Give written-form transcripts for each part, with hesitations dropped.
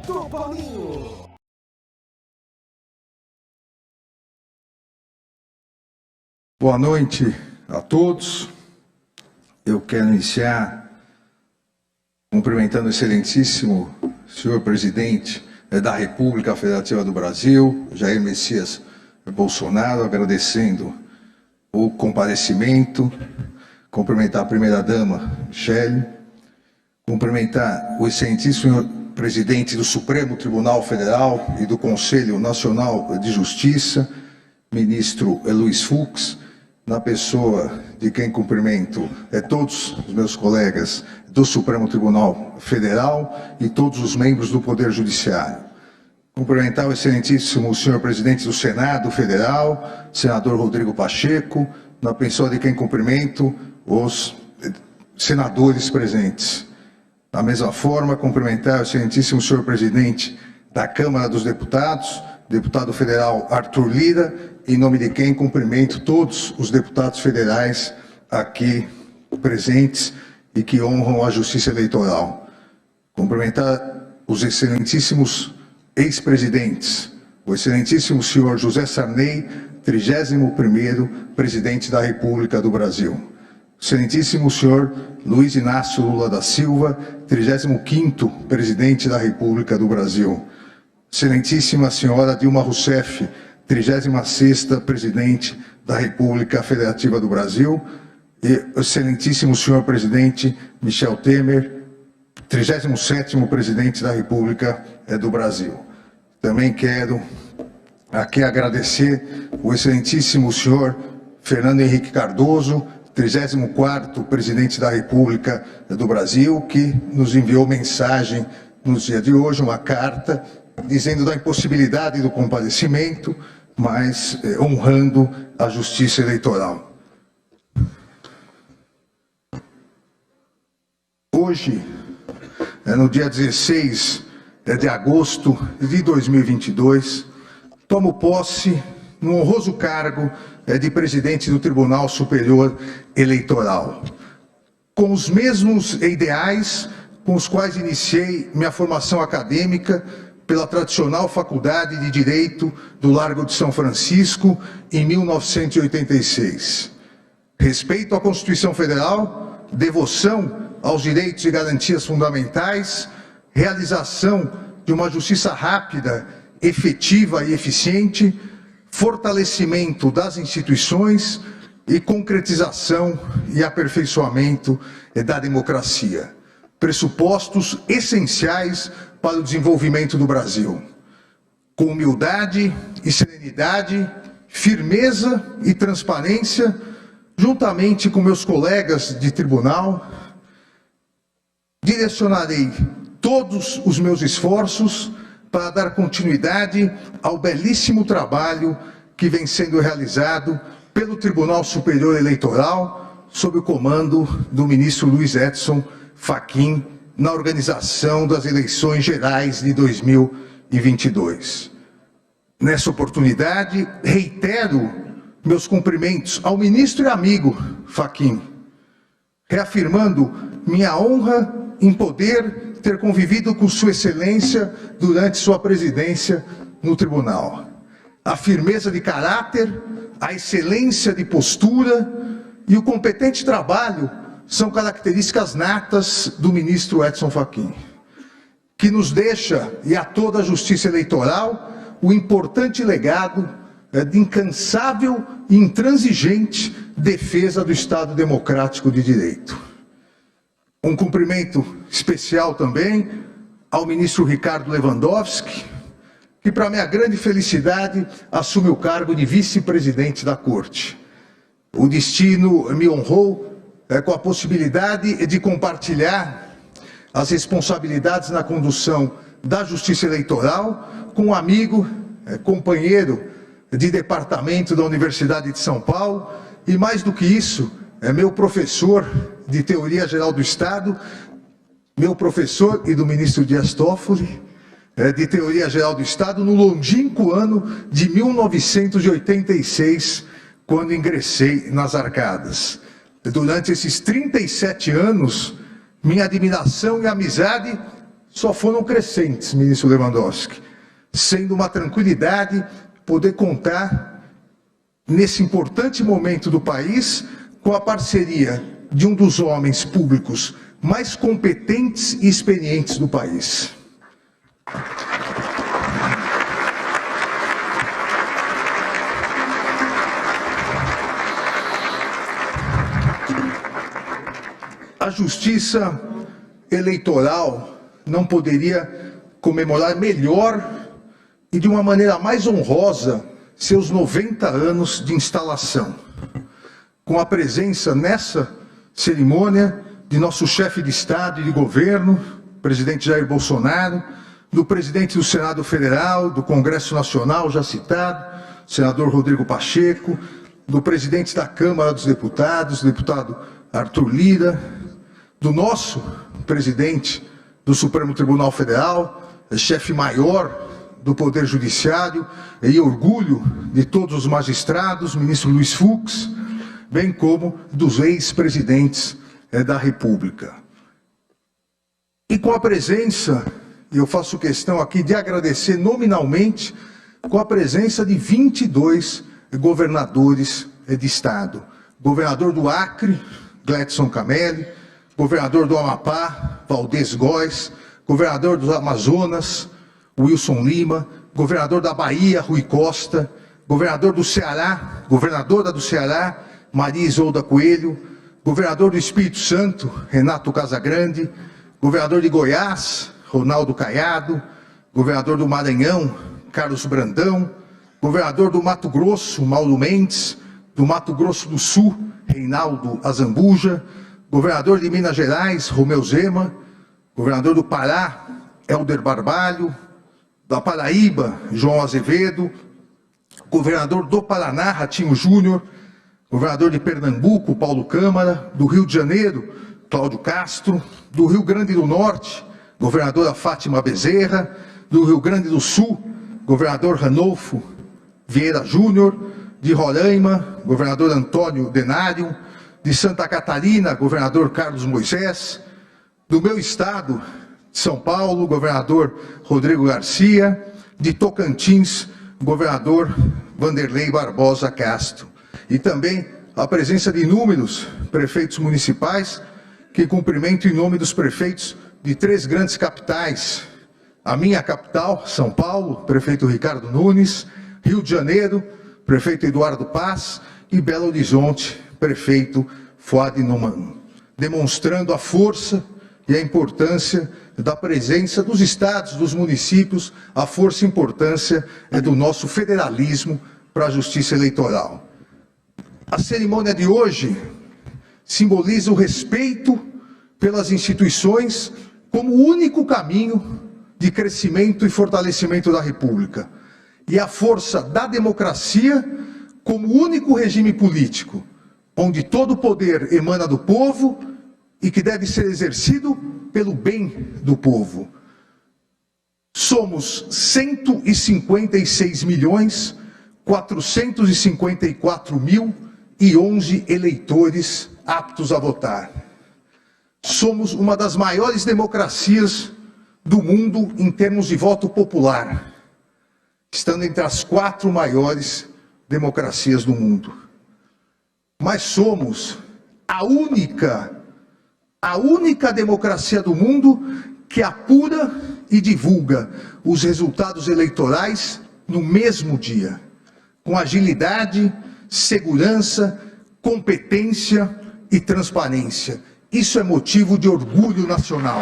do Paulinho. Boa noite a todos. Eu quero iniciar cumprimentando o excelentíssimo senhor presidente da República Federativa do Brasil, Jair Messias Bolsonaro, agradecendo o comparecimento, cumprimentar a primeira-dama, Michele, cumprimentar o excelentíssimo senhor presidente do Supremo Tribunal Federal e do Conselho Nacional de Justiça, ministro Luiz Fux, na pessoa de quem cumprimento todos os meus colegas do Supremo Tribunal Federal e todos os membros do Poder Judiciário. Cumprimentar o excelentíssimo senhor presidente do Senado Federal, senador Rodrigo Pacheco, na pessoa de quem cumprimento os senadores presentes. Da mesma forma, cumprimentar o excelentíssimo senhor presidente da Câmara dos Deputados, deputado federal Arthur Lira, em nome de quem cumprimento todos os deputados federais aqui presentes e que honram a Justiça Eleitoral. Cumprimentar os excelentíssimos ex-presidentes, o excelentíssimo senhor José Sarney, 31º presidente da República do Brasil. O excelentíssimo senhor Luiz Inácio Lula da Silva, 35º presidente da República do Brasil. Excelentíssima senhora Dilma Rousseff, 36ª presidente da República Federativa do Brasil, e o excelentíssimo senhor presidente Michel Temer, 37º presidente da República do Brasil. Também quero aqui agradecer o excelentíssimo senhor Fernando Henrique Cardoso, 34º presidente da República do Brasil, que nos enviou mensagem no dia de hoje, uma carta, dizendo da impossibilidade do comparecimento, mas honrando a Justiça Eleitoral. Hoje, no dia 16 de agosto de 2022, tomo posse no honroso cargo de presidente do Tribunal Superior Eleitoral, com os mesmos ideais com os quais iniciei minha formação acadêmica pela tradicional Faculdade de Direito do Largo de São Francisco, em 1986. Respeito à Constituição Federal, devoção aos direitos e garantias fundamentais, realização de uma justiça rápida, efetiva e eficiente, fortalecimento das instituições e concretização e aperfeiçoamento da democracia. Pressupostos essenciais para o desenvolvimento do Brasil. Com humildade e serenidade, firmeza e transparência, juntamente com meus colegas de tribunal, direcionarei todos os meus esforços para dar continuidade ao belíssimo trabalho que vem sendo realizado pelo Tribunal Superior Eleitoral, sob o comando do ministro Luiz Edson Fachin, na organização das eleições gerais de 2022. Nessa oportunidade, reitero meus cumprimentos ao ministro e amigo Fachin, reafirmando minha honra em poder ter convivido com Sua Excelência durante sua presidência no tribunal. A firmeza de caráter, a excelência de postura e o competente trabalho são características natas do ministro Edson Fachin, que nos deixa, e a toda a Justiça Eleitoral, o importante legado de incansável e intransigente defesa do Estado Democrático de Direito. Um cumprimento especial também ao ministro Ricardo Lewandowski, que, para minha grande felicidade, assume o cargo de vice-presidente da Corte. O destino me honrou com a possibilidade de compartilhar as responsabilidades na condução da Justiça Eleitoral com um amigo, companheiro de departamento da Universidade de São Paulo e, mais do que isso, meu professor de Teoria Geral do Estado, meu professor e do ministro Dias Toffoli, de Teoria Geral do Estado, no longínquo ano de 1986, quando ingressei nas arcadas. Durante esses 37 anos, minha admiração e amizade só foram crescentes, ministro Lewandowski, sendo uma tranquilidade poder contar, nesse importante momento do país, com a parceria de um dos homens públicos mais competentes e experientes do país. A Justiça Eleitoral não poderia comemorar melhor e de uma maneira mais honrosa seus 90 anos de instalação, com a presença nessa cerimônia de nosso chefe de Estado e de governo, presidente Jair Bolsonaro, do presidente do Senado Federal, do Congresso Nacional, já citado, senador Rodrigo Pacheco, do presidente da Câmara dos Deputados, deputado Arthur Lira, do nosso presidente do Supremo Tribunal Federal, chefe maior do Poder Judiciário, e orgulho de todos os magistrados, ministro Luiz Fux, bem como dos ex-presidentes da República. E com a presença, e eu faço questão aqui de agradecer nominalmente, com a presença de 22 governadores de Estado. Governador do Acre, Gledson Camelli, governador do Amapá, Valdez Góes, governador do Amazonas, Wilson Lima, governador da Bahia, Rui Costa, governador do Ceará, governadora do Ceará, Maria Isolda Coelho, governador do Espírito Santo, Renato Casagrande, governador de Goiás, Ronaldo Caiado, governador do Maranhão, Carlos Brandão, governador do Mato Grosso, Mauro Mendes, do Mato Grosso do Sul, Reinaldo Azambuja, governador de Minas Gerais, Romeu Zema, governador do Pará, Helder Barbalho, da Paraíba, João Azevedo, governador do Paraná, Ratinho Júnior, governador de Pernambuco, Paulo Câmara, do Rio de Janeiro, Cláudio Castro, do Rio Grande do Norte, governadora Fátima Bezerra, do Rio Grande do Sul, governador Ranolfo Vieira Júnior, de Roraima, governador Antônio Denário, de Santa Catarina, governador Carlos Moisés, do meu estado, de São Paulo, governador Rodrigo Garcia, de Tocantins, governador Vanderlei Barbosa Castro. E também a presença de inúmeros prefeitos municipais, que cumprimento em nome dos prefeitos de 3 grandes capitais. A minha capital, São Paulo, prefeito Ricardo Nunes, Rio de Janeiro, prefeito Eduardo Paz, e Belo Horizonte, prefeito Fuad Numan, demonstrando a força e a importância da presença dos estados, dos municípios, a força e importância do nosso federalismo para a justiça eleitoral. A cerimônia de hoje simboliza o respeito pelas instituições como o único caminho de crescimento e fortalecimento da República, e a força da democracia como o único regime político, onde todo o poder emana do povo e que deve ser exercido pelo bem do povo. Somos 156.454.011 eleitores aptos a votar. Somos uma das maiores democracias do mundo em termos de voto popular, estando entre as 4 maiores democracias do mundo. Mas somos a única democracia do mundo que apura e divulga os resultados eleitorais no mesmo dia, com agilidade, segurança, competência e transparência. Isso é motivo de orgulho nacional.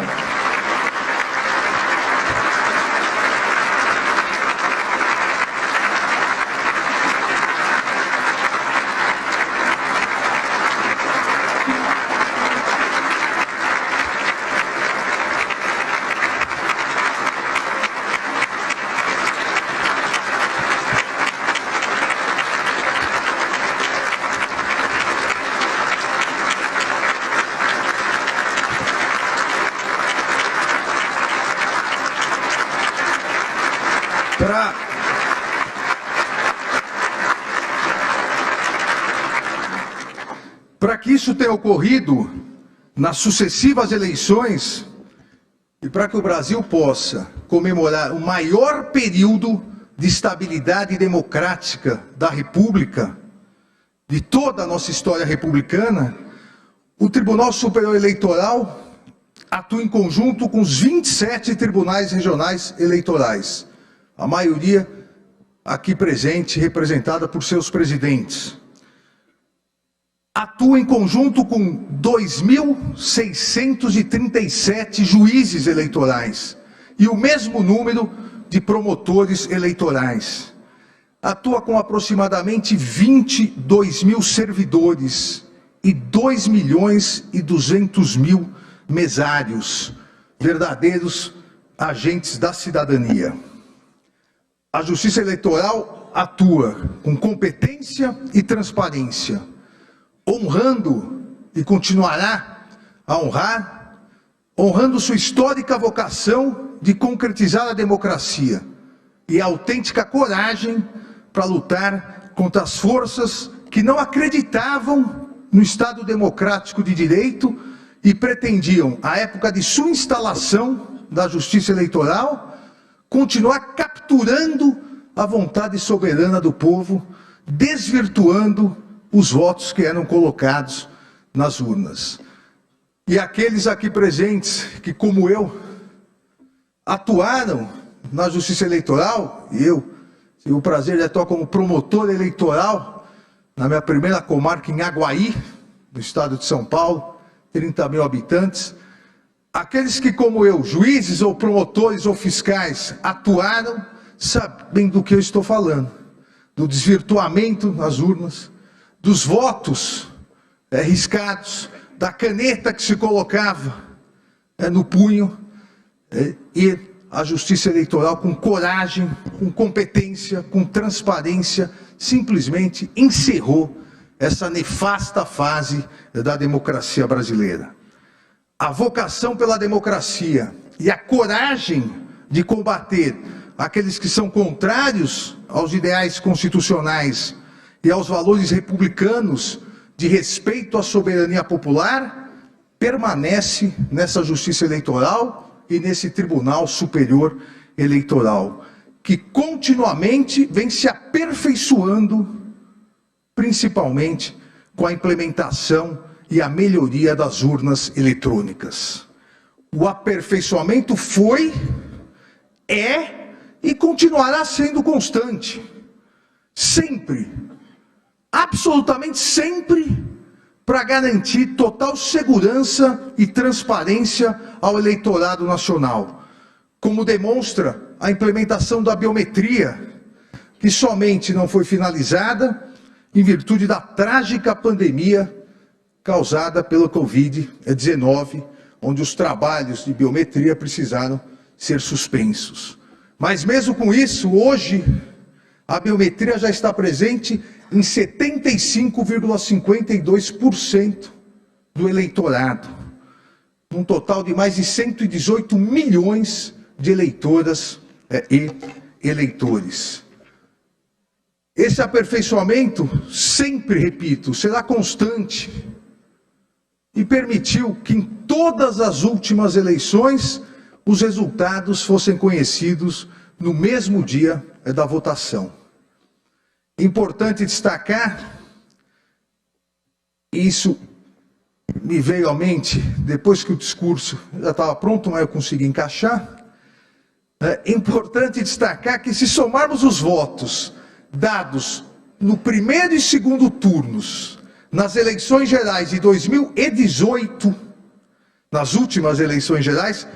Para que isso tenha ocorrido nas sucessivas eleições, e para que o Brasil possa comemorar o maior período de estabilidade democrática da República, de toda a nossa história republicana, o Tribunal Superior Eleitoral atua em conjunto com os 27 tribunais regionais eleitorais, a maioria aqui presente, representada por seus presidentes. Atua em conjunto com 2.637 juízes eleitorais e o mesmo número de promotores eleitorais. Atua com aproximadamente 22 mil servidores e 2.200.000 mesários, verdadeiros agentes da cidadania. A Justiça Eleitoral atua com competência e transparência, honrando e continuará a honrar, honrando sua histórica vocação de concretizar a democracia e a autêntica coragem para lutar contra as forças que não acreditavam no Estado democrático de direito e pretendiam, à época de sua instalação da Justiça Eleitoral, continuar capturando a vontade soberana do povo, desvirtuando os votos que eram colocados nas urnas. E aqueles aqui presentes que, como eu, atuaram na Justiça Eleitoral, e eu tive o prazer de atuar como promotor eleitoral na minha primeira comarca em Aguaí, no estado de São Paulo, 30 mil habitantes. Aqueles que, como eu, juízes ou promotores ou fiscais, atuaram, sabem do que eu estou falando, do desvirtuamento nas urnas, dos votos riscados, da caneta que se colocava no punho, e a Justiça Eleitoral, com coragem, com competência, com transparência, simplesmente encerrou essa nefasta fase da democracia brasileira. A vocação pela democracia e a coragem de combater aqueles que são contrários aos ideais constitucionais e aos valores republicanos de respeito à soberania popular, permanece nessa Justiça Eleitoral e nesse Tribunal Superior Eleitoral, que continuamente vem se aperfeiçoando, principalmente com a implementação e a melhoria das urnas eletrônicas. O aperfeiçoamento foi, é e continuará sendo constante. Sempre, absolutamente sempre, para garantir total segurança e transparência ao eleitorado nacional, como demonstra a implementação da biometria, que somente não foi finalizada em virtude da trágica pandemia causada pela Covid-19, onde os trabalhos de biometria precisaram ser suspensos. Mas mesmo com isso, hoje, a biometria já está presente em 75,52% do eleitorado, um total de mais de 118 milhões de eleitoras e eleitores. Esse aperfeiçoamento, sempre repito, será constante e permitiu que em todas as últimas eleições os resultados fossem conhecidos no mesmo dia da votação. Importante destacar, e isso me veio à mente depois que o discurso já estava pronto, mas eu consegui encaixar. É importante destacar que, se somarmos os votos dados no primeiro e segundo turnos nas eleições gerais de 2018, nas últimas eleições gerais,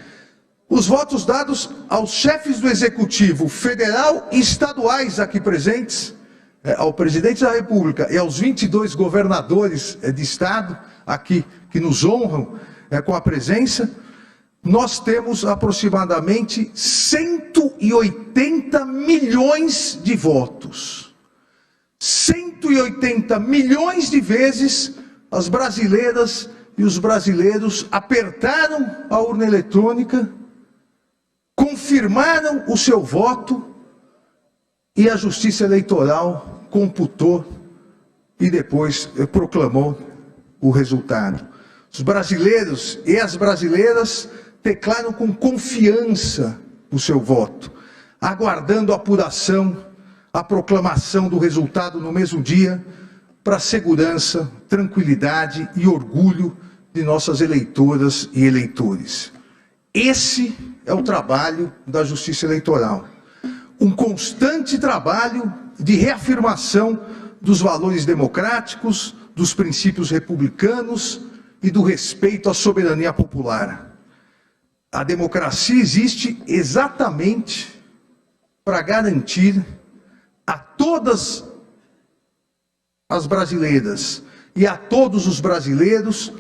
os votos dados aos chefes do Executivo federal e estaduais aqui presentes, ao presidente da República e aos 22 governadores de estado aqui que nos honram com a presença, nós temos aproximadamente 180 milhões de votos. 180 milhões de vezes as brasileiras e os brasileiros apertaram a urna eletrônica, confirmaram o seu voto e a Justiça Eleitoral computou e depois proclamou o resultado. Os brasileiros e as brasileiras declaram com confiança o seu voto, aguardando a apuração, a proclamação do resultado no mesmo dia, para segurança, tranquilidade e orgulho de nossas eleitoras e eleitores. Esse é o trabalho da Justiça Eleitoral. Um constante trabalho de reafirmação dos valores democráticos, dos princípios republicanos e do respeito à soberania popular. A democracia existe exatamente para garantir a todas as brasileiras e a todos os brasileiros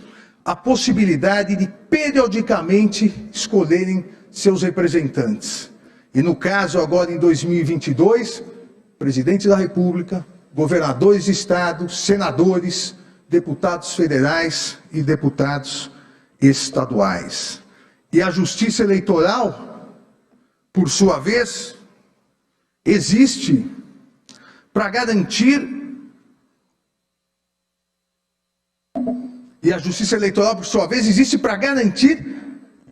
a possibilidade de periodicamente escolherem seus representantes. E no caso agora em 2022, presidente da República, governadores de estado, senadores, deputados federais e deputados estaduais. E a Justiça Eleitoral, por sua vez, existe para garantir. E a Justiça Eleitoral, por sua vez, existe para garantir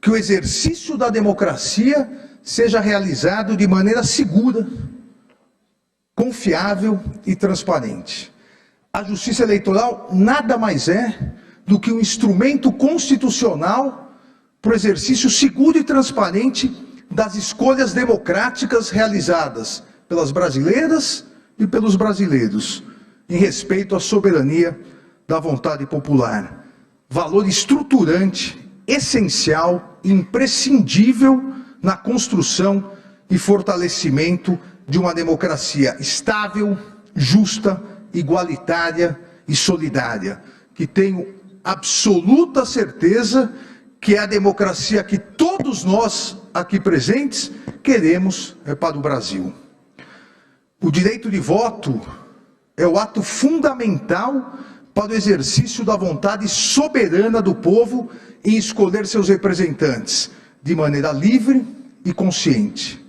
que o exercício da democracia seja realizado de maneira segura, confiável e transparente. A Justiça Eleitoral nada mais é do que um instrumento constitucional para o exercício seguro e transparente das escolhas democráticas realizadas pelas brasileiras e pelos brasileiros, em respeito à soberania da vontade popular. Valor estruturante, essencial e imprescindível na construção e fortalecimento de uma democracia estável, justa, igualitária e solidária, que tenho absoluta certeza que é a democracia que todos nós aqui presentes queremos para o Brasil. O direito de voto é o ato fundamental para o exercício da vontade soberana do povo em escolher seus representantes de maneira livre e consciente.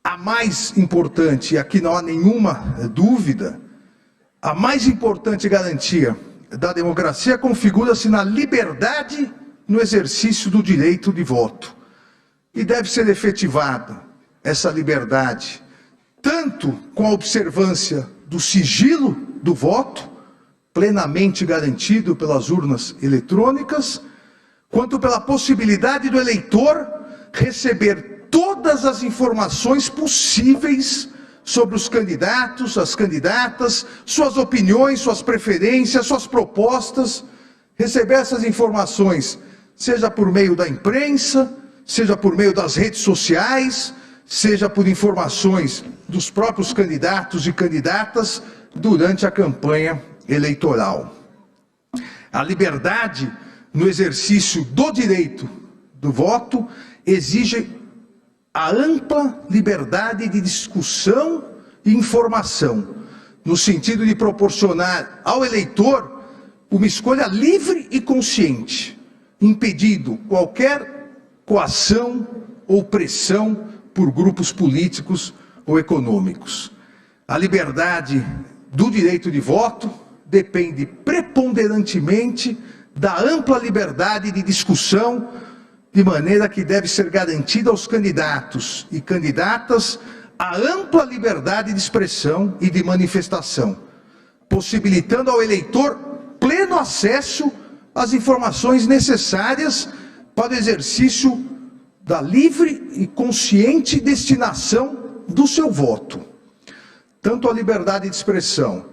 A mais importante, e aqui não há nenhuma dúvida, a mais importante garantia da democracia configura-se na liberdade no exercício do direito de voto. E deve ser efetivada essa liberdade, tanto com a observância do sigilo do voto, plenamente garantido pelas urnas eletrônicas, quanto pela possibilidade do eleitor receber todas as informações possíveis sobre os candidatos, as candidatas, suas opiniões, suas preferências, suas propostas, receber essas informações, seja por meio da imprensa, seja por meio das redes sociais, seja por informações dos próprios candidatos e candidatas durante a campanha eleitoral. A liberdade no exercício do direito do voto exige a ampla liberdade de discussão e informação, no sentido de proporcionar ao eleitor uma escolha livre e consciente, impedindo qualquer coação ou pressão por grupos políticos ou econômicos. A liberdade do direito de voto depende preponderantemente da ampla liberdade de discussão, de maneira que deve ser garantida aos candidatos e candidatas a ampla liberdade de expressão e de manifestação, possibilitando ao eleitor pleno acesso às informações necessárias para o exercício da livre e consciente destinação do seu voto. Tanto a liberdade de expressão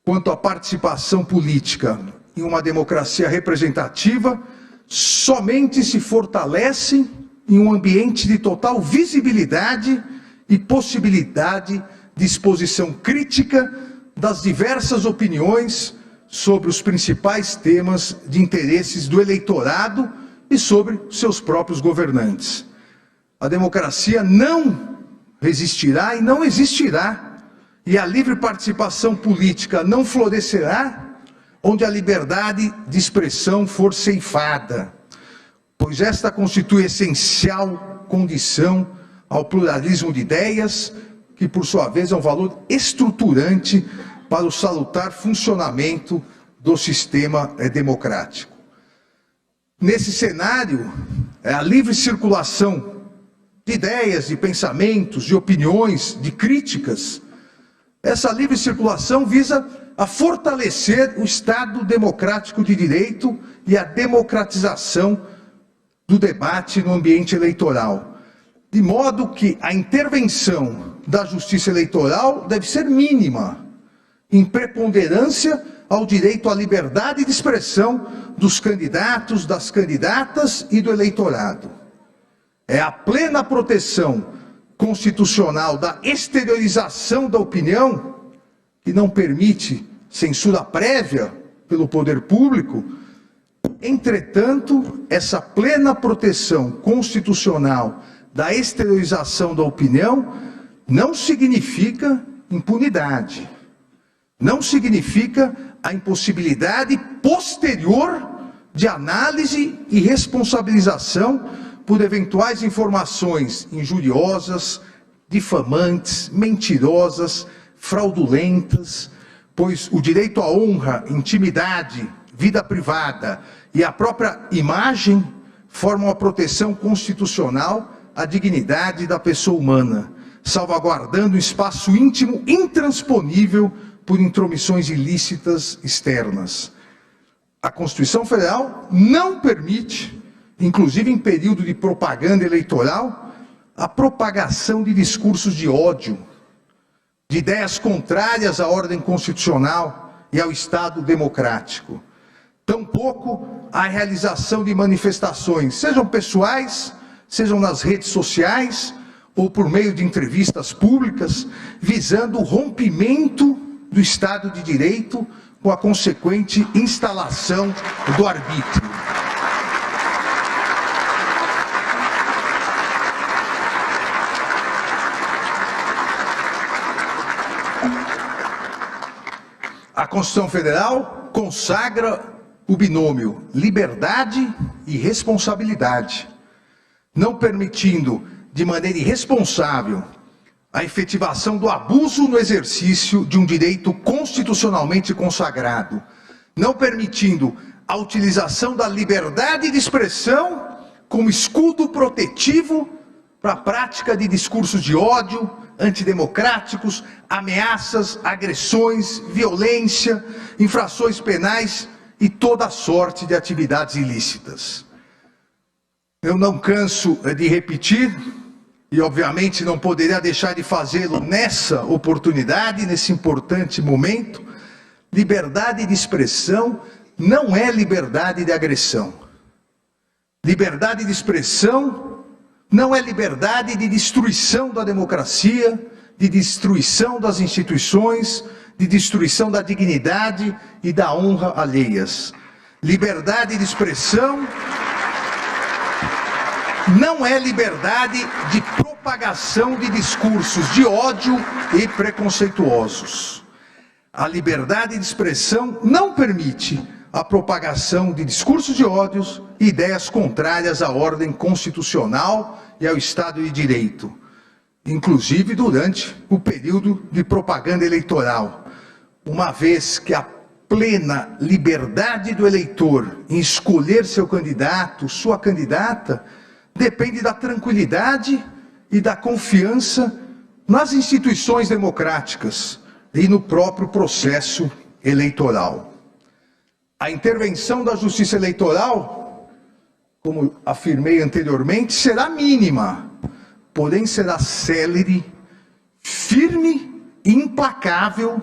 quanto a participação política em uma democracia representativa somente se fortalecem em um ambiente de total visibilidade e possibilidade de exposição crítica das diversas opiniões sobre os principais temas de interesses do eleitorado e sobre seus próprios governantes. A democracia não resistirá e não existirá, e a livre participação política não florescerá onde a liberdade de expressão for ceifada, pois esta constitui essencial condição ao pluralismo de ideias, que por sua vez é um valor estruturante para o salutar funcionamento do sistema democrático. Nesse cenário, a livre circulação de ideias, de pensamentos, de opiniões, de críticas, essa livre circulação visa a fortalecer o Estado democrático de direito e a democratização do debate no ambiente eleitoral, de modo que a intervenção da Justiça Eleitoral deve ser mínima, em preponderância ao direito à liberdade de expressão dos candidatos, das candidatas e do eleitorado. É a plena proteção constitucional da exteriorização da opinião, que não permite censura prévia pelo poder público. Entretanto, essa plena proteção constitucional da exteriorização da opinião não significa impunidade, não significa a impossibilidade posterior de análise e responsabilização por eventuais informações injuriosas, difamantes, mentirosas, fraudulentas, pois o direito à honra, intimidade, vida privada e a própria imagem formam a proteção constitucional à dignidade da pessoa humana, salvaguardando um espaço íntimo intransponível por intromissões ilícitas externas. A Constituição Federal não permite, inclusive em período de propaganda eleitoral, a propagação de discursos de ódio, de ideias contrárias à ordem constitucional e ao Estado democrático. Tampouco a realização de manifestações, sejam pessoais, sejam nas redes sociais ou por meio de entrevistas públicas, visando o rompimento do Estado de Direito com a consequente instalação do arbítrio. A Constituição Federal consagra o binômio liberdade e responsabilidade, não permitindo de maneira irresponsável a efetivação do abuso no exercício de um direito constitucionalmente consagrado, não permitindo a utilização da liberdade de expressão como escudo protetivo para a prática de discursos de ódio, antidemocráticos, ameaças, agressões, violência, infrações penais e toda sorte de atividades ilícitas. Eu não canso de repetir, e obviamente não poderia deixar de fazê-lo nessa oportunidade, nesse importante momento: liberdade de expressão não é liberdade de agressão. Liberdade de expressão não é liberdade de destruição da democracia, de destruição das instituições, de destruição da dignidade e da honra alheias. Liberdade de expressão não é liberdade de propagação de discursos de ódio e preconceituosos. A liberdade de expressão não permite a propagação de discursos de ódios e ideias contrárias à ordem constitucional e ao Estado de Direito, inclusive durante o período de propaganda eleitoral, uma vez que a plena liberdade do eleitor em escolher seu candidato, sua candidata, depende da tranquilidade e da confiança nas instituições democráticas e no próprio processo eleitoral. A intervenção da Justiça Eleitoral, como afirmei anteriormente, será mínima, porém será célere, firme e implacável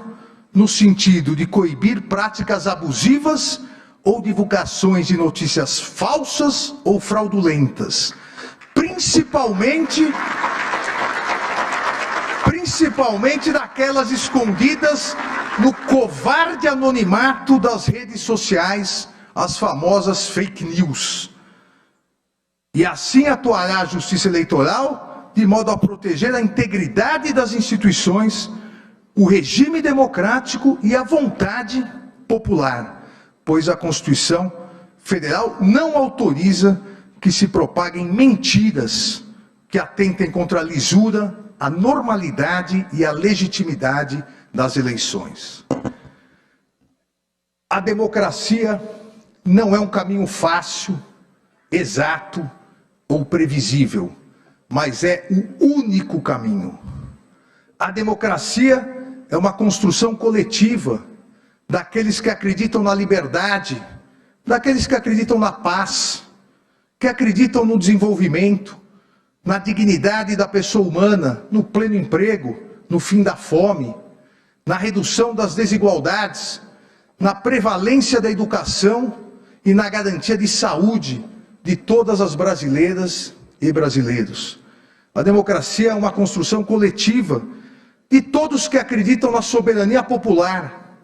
no sentido de coibir práticas abusivas ou divulgações de notícias falsas ou fraudulentas, principalmente daquelas escondidas no covarde anonimato das redes sociais, as famosas fake news. E assim atuará a Justiça Eleitoral de modo a proteger a integridade das instituições, o regime democrático e a vontade popular, pois a Constituição Federal não autoriza que se propaguem mentiras que atentem contra a lisura, a normalidade e a legitimidade das eleições. A democracia não é um caminho fácil, exato ou previsível, mas é o único caminho. A democracia é uma construção coletiva daqueles que acreditam na liberdade, daqueles que acreditam na paz, que acreditam no desenvolvimento, na dignidade da pessoa humana, no pleno emprego, no fim da fome, na redução das desigualdades, na prevalência da educação e na garantia de saúde de todas as brasileiras e brasileiros. A democracia é uma construção coletiva de todos que acreditam na soberania popular.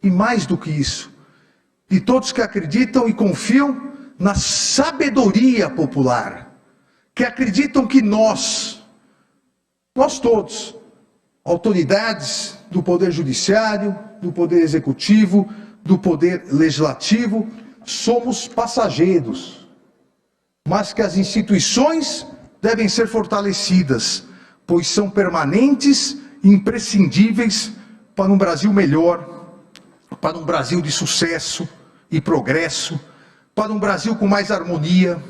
E mais do que isso, de todos que acreditam e confiam na sabedoria popular, que acreditam que nós todos, autoridades do Poder Judiciário, do Poder Executivo, do Poder Legislativo, somos passageiros, mas que as instituições devem ser fortalecidas, pois são permanentes e imprescindíveis para um Brasil melhor, para um Brasil de sucesso e progresso, para um Brasil com mais harmonia,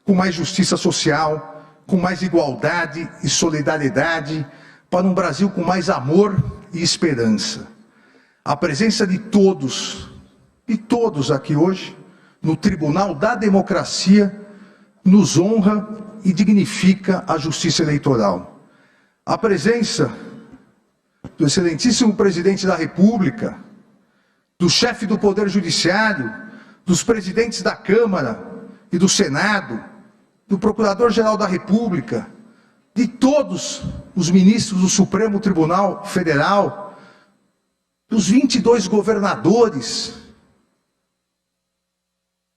com mais justiça social, com mais igualdade e solidariedade, para um Brasil com mais amor e esperança. A presença de todos aqui hoje, no Tribunal da Democracia, nos honra e dignifica a justiça eleitoral. A presença do excelentíssimo presidente da República, do chefe do Poder Judiciário, dos presidentes da Câmara e do Senado, do Procurador-Geral da República, de todos os ministros do Supremo Tribunal Federal, dos 22 governadores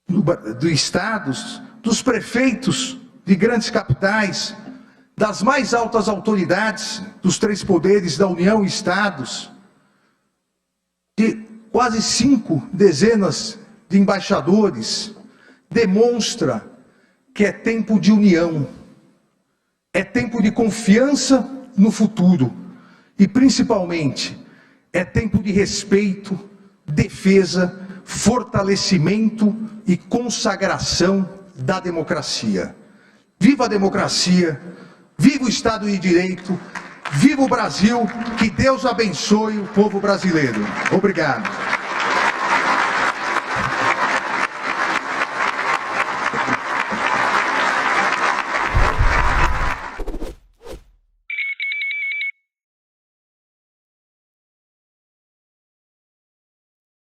dos estados, dos prefeitos de grandes capitais, das mais altas autoridades dos 3 poderes da União e estados, de quase 5 dezenas de embaixadores, demonstra que é tempo de união, é tempo de confiança no futuro e, principalmente, é tempo de respeito, defesa, fortalecimento e consagração da democracia. Viva a democracia, viva o Estado de Direito, viva o Brasil, que Deus abençoe o povo brasileiro. Obrigado.